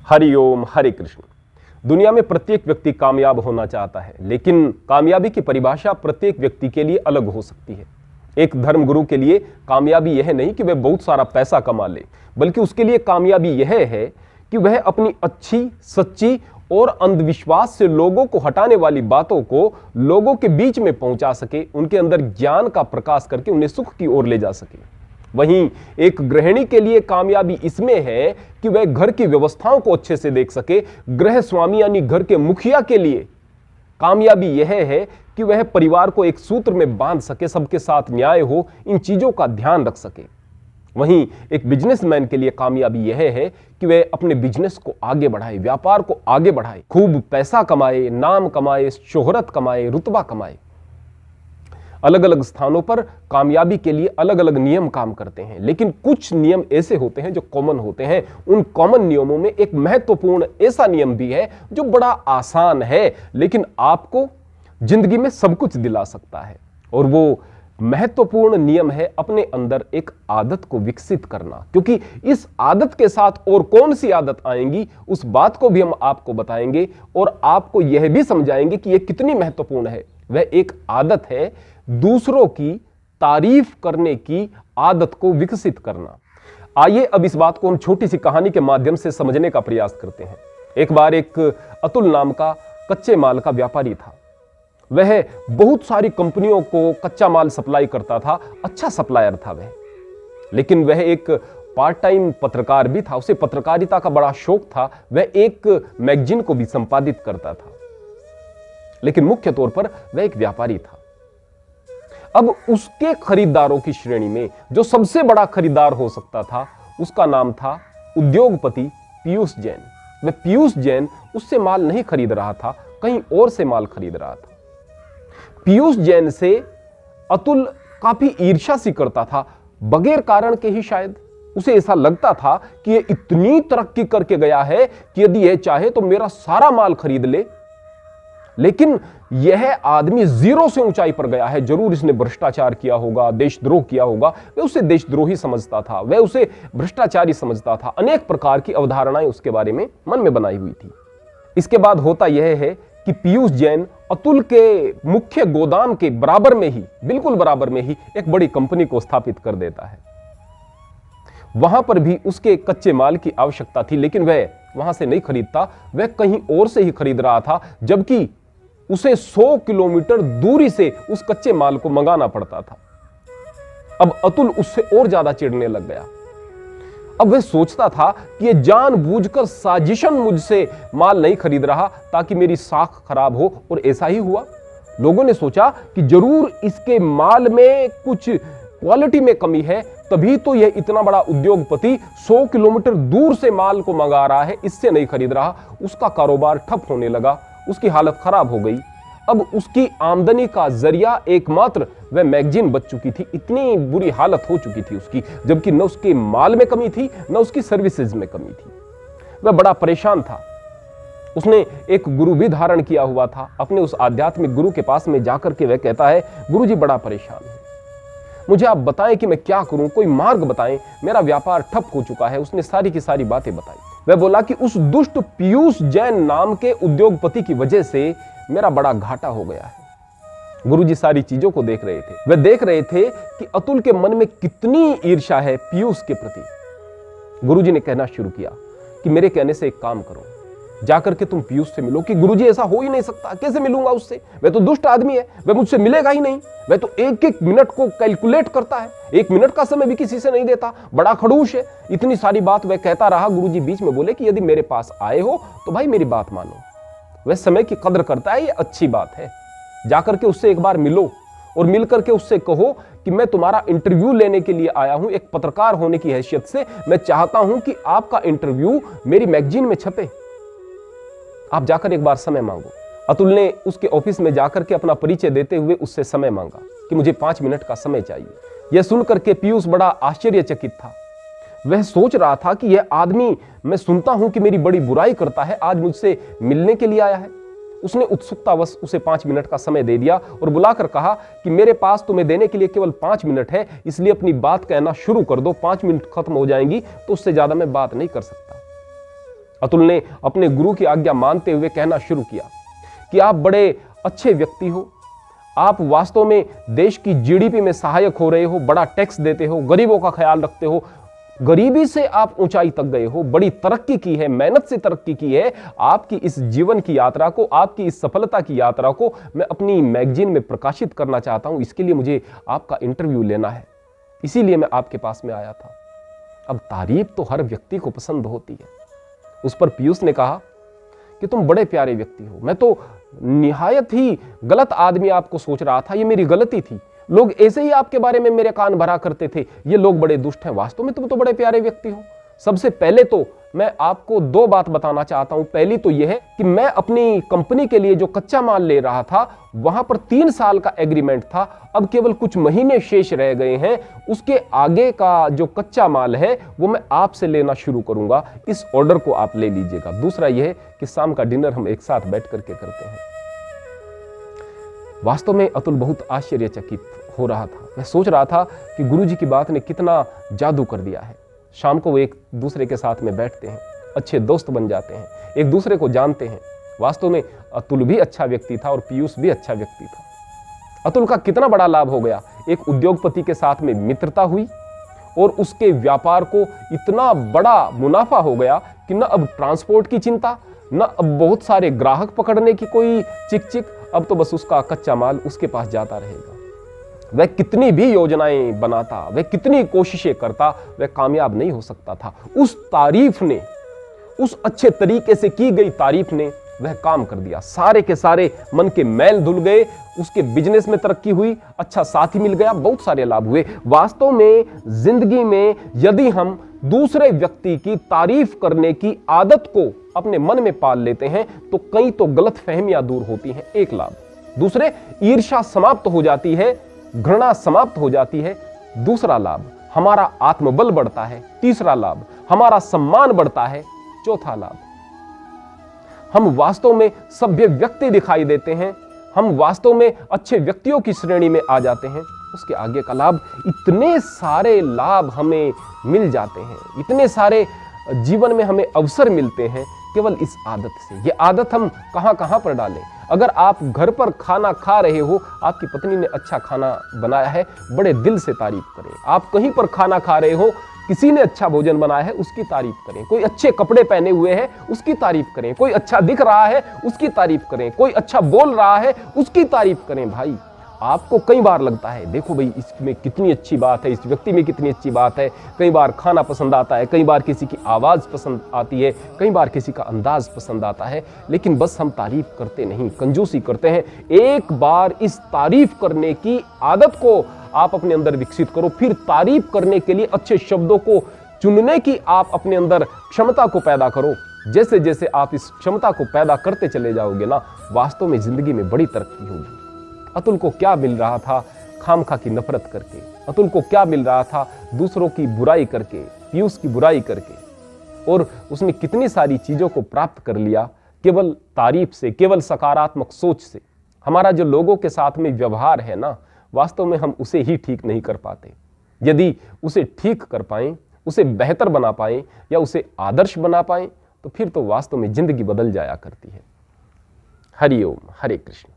हरिओम हरे कृष्ण। दुनिया में प्रत्येक व्यक्ति कामयाब होना चाहता है, लेकिन कामयाबी की परिभाषा प्रत्येक व्यक्ति के लिए अलग हो सकती है। एक धर्मगुरु के लिए कामयाबी यह नहीं कि वह बहुत सारा पैसा कमा ले, बल्कि उसके लिए कामयाबी यह है कि वह अपनी अच्छी, सच्ची और अंधविश्वास से लोगों को हटाने वाली बातों को लोगों के बीच में पहुंचा सके, उनके अंदर ज्ञान का प्रकाश करके उन्हें सुख की ओर ले जा सके। वहीं एक गृहिणी के लिए कामयाबी इसमें है कि वह घर की व्यवस्थाओं को अच्छे से देख सके। गृह स्वामी यानी घर के मुखिया के लिए कामयाबी यह है कि वह परिवार को एक सूत्र में बांध सके, सबके साथ न्याय हो, इन चीजों का ध्यान रख सके। वहीं एक बिजनेसमैन के लिए कामयाबी यह है कि वह अपने बिजनेस को आगे बढ़ाए, व्यापार को आगे बढ़ाए, खूब पैसा कमाए, नाम कमाए, शोहरत कमाए, रुतबा कमाए। अलग अलग स्थानों पर कामयाबी के लिए अलग अलग नियम काम करते हैं, लेकिन कुछ नियम ऐसे होते हैं जो कॉमन होते हैं। उन कॉमन नियमों में एक महत्वपूर्ण ऐसा नियम भी है जो बड़ा आसान है, लेकिन आपको जिंदगी में सब कुछ दिला सकता है। और वो महत्वपूर्ण नियम है अपने अंदर एक आदत को विकसित करना, क्योंकि इस आदत के साथ और कौन सी आदत आएंगी उस बात को भी हम आपको बताएंगे और आपको यह भी समझाएंगे कि यह कितनी महत्वपूर्ण है। वह एक आदत है दूसरों की तारीफ करने की आदत को विकसित करना। आइए अब इस बात को हम छोटी सी कहानी के माध्यम से समझने का प्रयास करते हैं। एक बार एक अतुल नाम का कच्चे माल का व्यापारी था। वह बहुत सारी कंपनियों को कच्चा माल सप्लाई करता था, अच्छा सप्लायर था वह। लेकिन वह एक पार्ट टाइम पत्रकार भी था, उसे पत्रकारिता का बड़ा शौक था। वह एक मैगजीन को भी संपादित करता था, लेकिन मुख्य तौर पर वह एक व्यापारी था। अब उसके खरीदारों की श्रेणी में जो सबसे बड़ा खरीदार हो सकता था, उसका नाम था उद्योगपति पीयूष जैन। वह पीयूष जैन उससे माल नहीं खरीद रहा था, कहीं और से माल खरीद रहा था। पीयूष जैन से अतुल काफी ईर्ष्या सी करता था, बगैर कारण के ही शायद। उसे ऐसा लगता था कि यह इतनी तरक्की करके गया है कि यदि यह चाहे तो मेरा सारा माल खरीद ले। लेकिन यह आदमी जीरो से ऊंचाई पर गया है, जरूर इसने भ्रष्टाचार किया होगा, देशद्रोह किया होगा। वह उसे देशद्रोही समझता था, वह उसे भ्रष्टाचारी समझता था। अनेक प्रकार की अवधारणाएं उसके बारे में मन में बनाई हुई थी। इसके बाद होता यह है कि पीयूष जैन अतुल के मुख्य गोदाम के बराबर में ही, बिल्कुल बराबर में ही एक बड़ी कंपनी को स्थापित कर देता है। वहां पर भी उसके कच्चे माल की आवश्यकता थी, लेकिन वह वहां से नहीं खरीदता, वह कहीं और से ही खरीद रहा था, जबकि उसे 100 किलोमीटर दूरी से उस कच्चे माल को मंगाना पड़ता था। अब अतुल उससे और ज्यादा चिढ़ने लग गया। अब वह सोचता था कि यह जानबूझकर साजिशन मुझसे माल नहीं खरीद रहा ताकि मेरी साख खराब हो, और ऐसा ही हुआ। लोगों ने सोचा कि जरूर इसके माल में कुछ क्वालिटी में कमी है, तभी तो यह इतना बड़ा उद्योगपति 100 किलोमीटर दूर से माल को मंगा रहा है, इससे नहीं खरीद रहा। उसका कारोबार ठप होने लगा, उसकी हालत खराब हो गई। अब उसकी आमदनी का जरिया एकमात्र वह मैगजीन बच चुकी थी। इतनी बुरी हालत हो चुकी थी उसकी, जबकि न उसके माल में कमी थी, न उसकी सर्विसेज में कमी थी। वह बड़ा परेशान था। उसने एक गुरु भी धारण किया हुआ था। अपने उस आध्यात्मिक गुरु के पास में जाकर के वह कहता है, गुरु जी बड़ा परेशान है, मुझे आप बताएं कि मैं क्या करूं, कोई मार्ग बताएं, मेरा व्यापार ठप हो चुका है। उसने सारी की सारी बातें बताई। वह बोला कि उस दुष्ट पीयूष जैन नाम के उद्योगपति की वजह से मेरा बड़ा घाटा हो गया है। गुरुजी सारी चीजों को देख रहे थे। वह देख रहे थे कि अतुल के मन में कितनी ईर्ष्या है पीयूष के प्रति। गुरुजी ने कहना शुरू किया कि मेरे कहने से एक काम करो, जाकर के तुम पीयूष से मिलो। कि गुरुजी ऐसा हो ही नहीं सकता, कैसे मिलूंगा उससे, वह तो दुष्ट आदमी है, वह मुझसे मिलेगा ही नहीं। वह तो एक एक मिनट को कैलकुलेट करता है, 1 मिनट का समय भी किसी से नहीं देता, बड़ा खड़ूस है। इतनी सारी बात वह कहता रहा। गुरुजी बीच में बोले कि यदि मेरे पास आए हो तो भाई मेरी बात मानो, वह समय की कदर करता है, ये अच्छी बात है। जाकर के उससे एक बार मिलो और मिलकर के उससे कहो कि मैं तुम्हारा इंटरव्यू लेने के लिए आया हूं, एक पत्रकार होने की हैसियत से मैं चाहता हूं कि आपका इंटरव्यू मेरी मैगजीन में छपे। आप जाकर एक बार समय मांगो। अतुल ने उसके ऑफिस में जाकर के अपना परिचय देते हुए उससे समय मांगा कि मुझे 5 मिनट का समय चाहिए। यह सुनकर के पीयूष बड़ा आश्चर्यचकित था। वह सोच रहा था कि यह आदमी, मैं सुनता हूं कि मेरी बड़ी बुराई करता है, आज मुझसे मिलने के लिए आया है। उसने उत्सुकतावश उसे 5 मिनट का समय दे दिया और बुलाकर कहा कि मेरे पास तुम्हें देने के लिए केवल 5 मिनट है, इसलिए अपनी बात कहना शुरू कर दो। 5 मिनट खत्म हो जाएंगी तो उससे ज्यादा मैं बात नहीं कर सकता। अतुल ने अपने गुरु की आज्ञा मानते हुए कहना शुरू किया कि आप बड़े अच्छे व्यक्ति हो, आप वास्तव में देश की जीडीपी में सहायक हो रहे हो, बड़ा टैक्स देते हो, गरीबों का ख्याल रखते हो, गरीबी से आप ऊंचाई तक गए हो, बड़ी तरक्की की है, मेहनत से तरक्की की है। आपकी इस जीवन की यात्रा को, आपकी इस सफलता की यात्रा को मैं अपनी मैगजीन में प्रकाशित करना चाहता हूं। इसके लिए मुझे आपका इंटरव्यू लेना है, इसीलिए मैं आपके पास में आया था। अब तारीफ तो हर व्यक्ति को पसंद होती है। उस पर पीयूष ने कहा कि तुम बड़े प्यारे व्यक्ति हो, मैं तो निहायत ही गलत आदमी आपको सोच रहा था, ये मेरी गलती थी। लोग ऐसे ही आपके बारे में मेरे कान भरा करते थे, ये लोग बड़े दुष्ट हैं, वास्तव में तुम तो बड़े प्यारे व्यक्ति हो। सबसे पहले तो मैं आपको दो बात बताना चाहता हूं। पहली तो यह है कि मैं अपनी कंपनी के लिए जो कच्चा माल ले रहा था, वहां पर 3 साल का एग्रीमेंट था, अब केवल कुछ महीने शेष रह गए हैं। उसके आगे का जो कच्चा माल है वो मैं आपसे लेना शुरू करूंगा, इस ऑर्डर को आप ले लीजिएगा। दूसरा यह है कि शाम का डिनर हम एक साथ बैठ करके करते हैं। वास्तव में अतुल बहुत आश्चर्यचकित हो रहा था। मैं सोच रहा था कि गुरुजी की बात ने कितना जादू कर दिया है। शाम को वो एक दूसरे के साथ में बैठते हैं, अच्छे दोस्त बन जाते हैं, एक दूसरे को जानते हैं। वास्तव में अतुल भी अच्छा व्यक्ति था और पीयूष भी अच्छा व्यक्ति था। अतुल का कितना बड़ा लाभ हो गया, एक उद्योगपति के साथ में मित्रता हुई और उसके व्यापार को इतना बड़ा मुनाफा हो गया कि न अब ट्रांसपोर्ट की चिंता, न अब बहुत सारे ग्राहक पकड़ने की कोई चिक, अब तो बस उसका कच्चा माल उसके पास जाता रहेगा। वह कितनी भी योजनाएं बनाता, वह कितनी कोशिशें करता, वह कामयाब नहीं हो सकता था। उस तारीफ ने, उस अच्छे तरीके से की गई तारीफ ने वह काम कर दिया। सारे के सारे मन के मैल धुल गए, उसके बिजनेस में तरक्की हुई, अच्छा साथी मिल गया, बहुत सारे लाभ हुए। वास्तव में जिंदगी में यदि हम दूसरे व्यक्ति की तारीफ करने की आदत को अपने मन में पाल लेते हैं तो कई तो गलत फहमियां दूर होती हैं, एक लाभ। दूसरे, ईर्ष्या समाप्त हो जाती है, घृणा समाप्त हो जाती है। दूसरा लाभ, हमारा आत्मबल बढ़ता है। तीसरा लाभ, हमारा सम्मान बढ़ता है। चौथा लाभ, हम वास्तव में सभ्य व्यक्ति दिखाई देते हैं, हम वास्तव में अच्छे व्यक्तियों की श्रेणी में आ जाते हैं। उसके आगे का लाभ, इतने सारे लाभ हमें मिल जाते हैं, इतने सारे जीवन में हमें अवसर मिलते हैं केवल इस आदत से। ये आदत हम कहां पर डालें? अगर आप घर पर खाना खा रहे हो, आपकी पत्नी ने अच्छा खाना बनाया है, बड़े दिल से तारीफ करें। आप कहीं पर खाना खा रहे हो, किसी ने अच्छा भोजन बनाया है, उसकी तारीफ करें। कोई अच्छे कपड़े पहने हुए है, उसकी तारीफ करें। कोई अच्छा दिख रहा है, उसकी तारीफ करें। कोई अच्छा बोल रहा है, उसकी तारीफ करें। भाई, आपको कई बार लगता है, देखो भाई इसमें कितनी अच्छी बात है, इस व्यक्ति में कितनी अच्छी बात है। कई बार खाना पसंद आता है, कई बार किसी की आवाज़ पसंद आती है, कई बार किसी का अंदाज पसंद आता है, लेकिन बस हम तारीफ करते नहीं, कंजूसी करते हैं। एक बार इस तारीफ करने की आदत को आप अपने अंदर विकसित करो, फिर तारीफ करने के लिए अच्छे शब्दों को चुनने की आप अपने अंदर क्षमता को पैदा करो। जैसे जैसे आप इस क्षमता को पैदा करते चले जाओगे ना, वास्तव में जिंदगी में बड़ी तरक्की होगी। अतुल को क्या मिल रहा था खामखा की नफरत करके? अतुल को क्या मिल रहा था दूसरों की बुराई करके, पीयूष की बुराई करके? और उसने कितनी सारी चीजों को प्राप्त कर लिया केवल तारीफ से, केवल सकारात्मक सोच से। हमारा जो लोगों के साथ में व्यवहार है ना, वास्तव में हम उसे ही ठीक नहीं कर पाते। यदि उसे ठीक कर पाएं, उसे बेहतर बना पाएं या उसे आदर्श बना पाएं, तो फिर तो वास्तव में जिंदगी बदल जाया करती है। हरि ओम, हरे कृष्ण।